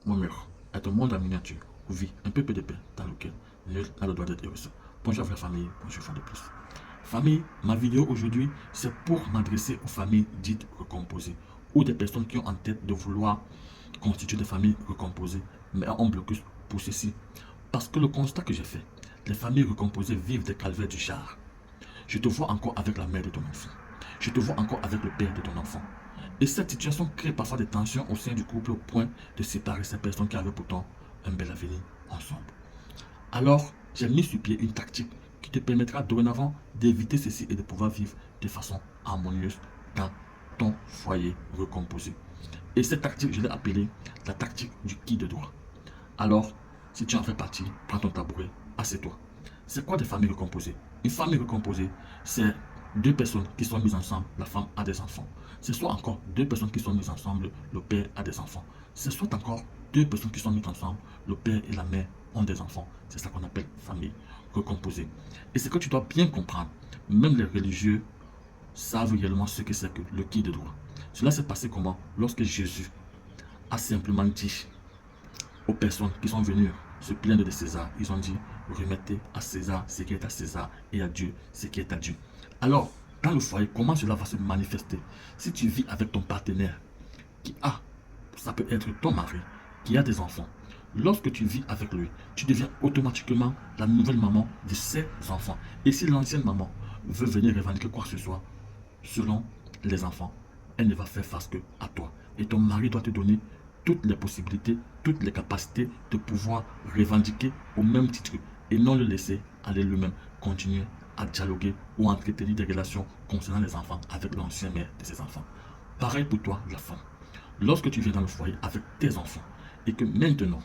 mon mur est un monde en miniature où vit un peuple de paix dans lequel nul n'a le droit d'être heureux. Bonjour vraie famille, bonjour fan de plus. Famille, ma vidéo aujourd'hui, c'est pour m'adresser aux familles dites recomposées ou des personnes qui ont en tête de vouloir constituer des familles recomposées, mais ont blocus pour ceci. Parce que le constat que j'ai fait, les familles recomposées vivent des calvaires du genre. Je te vois encore avec la mère de ton enfant. Je te vois encore avec le père de ton enfant. Et cette situation crée parfois des tensions au sein du couple au point de séparer ces personnes qui avaient pourtant un bel avenir ensemble. Alors, j'ai mis sur pied une tactique qui te permettra dorénavant d'éviter ceci et de pouvoir vivre de façon harmonieuse dans ton foyer recomposé. Et cette tactique, je l'ai appelée la tactique du qui de droit. Alors, si tu en fais partie, prends ton tabouret, assieds-toi. C'est quoi des familles recomposées? Une famille recomposée, c'est deux personnes qui sont mises ensemble, la femme a des enfants. C'est soit encore deux personnes qui sont mises ensemble, le père a des enfants. C'est soit encore deux personnes qui sont mises ensemble, le père et la mère ont des enfants. C'est ça qu'on appelle famille recomposée. Et c'est que tu dois bien comprendre, même les religieux savent réellement ce que c'est que le qui de droit. Cela s'est passé comment? Lorsque Jésus a simplement dit aux personnes qui sont venues se plaindre de César, ils ont dit, remettez à César ce qui est à César et à Dieu ce qui est à Dieu. Alors, dans le foyer, comment cela va se manifester? Si tu vis avec ton partenaire qui a, ça peut être ton mari, qui a des enfants, lorsque tu vis avec lui, tu deviens automatiquement la nouvelle maman de ses enfants. Et si l'ancienne maman veut venir revendiquer quoi que ce soit, selon les enfants, elle ne va faire face que à toi. Et ton mari doit te donner toutes les possibilités, toutes les capacités de pouvoir revendiquer au même titre et non le laisser aller lui-même continuer à dialoguer ou à entretenir des relations concernant les enfants avec l'ancien mère de ses enfants. Pareil pour toi, la femme. Lorsque tu viens dans le foyer avec tes enfants et que maintenant,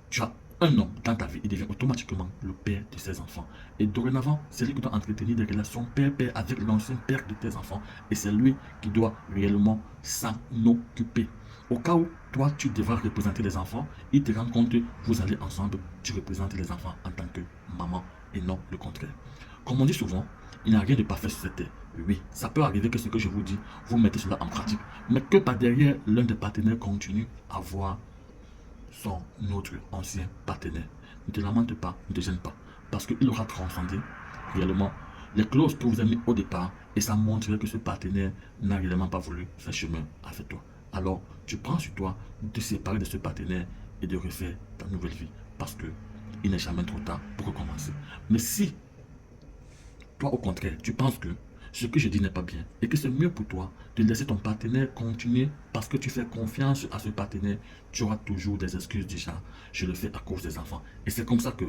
tu as un homme dans ta vie, il devient automatiquement le père de ses enfants. Et dorénavant, c'est lui qui doit entretenir des relations père-père avec l'ancien père de tes enfants. Et c'est lui qui doit réellement s'en occuper. Au cas où, toi, tu devras représenter les enfants, il te rend compte que vous allez ensemble, tu représentes les enfants en tant que maman et non le contraire. Comme on dit souvent, il n'y a rien de parfait sur cette terre. Oui, ça peut arriver que ce que je vous dis, vous mettez cela en pratique. Mais que par derrière, l'un des partenaires continue à voir son autre ancien partenaire. Ne te lamente pas, ne te gêne pas. Parce qu'il aura transcendé réellement les clauses que vous avez mis au départ et ça montrerait que ce partenaire n'a réellement pas voulu faire chemin avec toi. Alors, tu prends sur toi de te séparer de ce partenaire et de refaire ta nouvelle vie. Parce que il n'est jamais trop tard pour recommencer. Mais si, toi au contraire, tu penses que ce que je dis n'est pas bien et que c'est mieux pour toi de laisser ton partenaire continuer parce que tu fais confiance à ce partenaire, tu auras toujours des excuses du genre, je le fais à cause des enfants. Et c'est comme ça que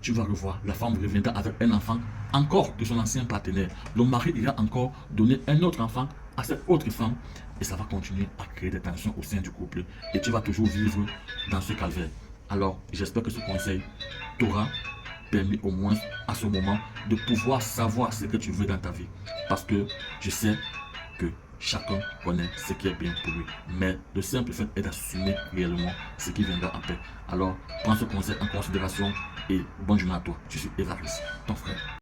tu vas revoir, la femme reviendra avec un enfant encore de son ancien partenaire. Le mari ira encore donner un autre enfant à cette autre femme et ça va continuer à créer des tensions au sein du couple et tu vas toujours vivre dans ce calvaire. Alors, j'espère que ce conseil t'aura permis au moins à ce moment de pouvoir savoir ce que tu veux dans ta vie. Parce que je sais que chacun connaît ce qui est bien pour lui. Mais le simple fait est d'assumer réellement ce qui viendra après. Alors, prends ce conseil en considération et bonne journée à toi. Je suis Évariste, ton frère.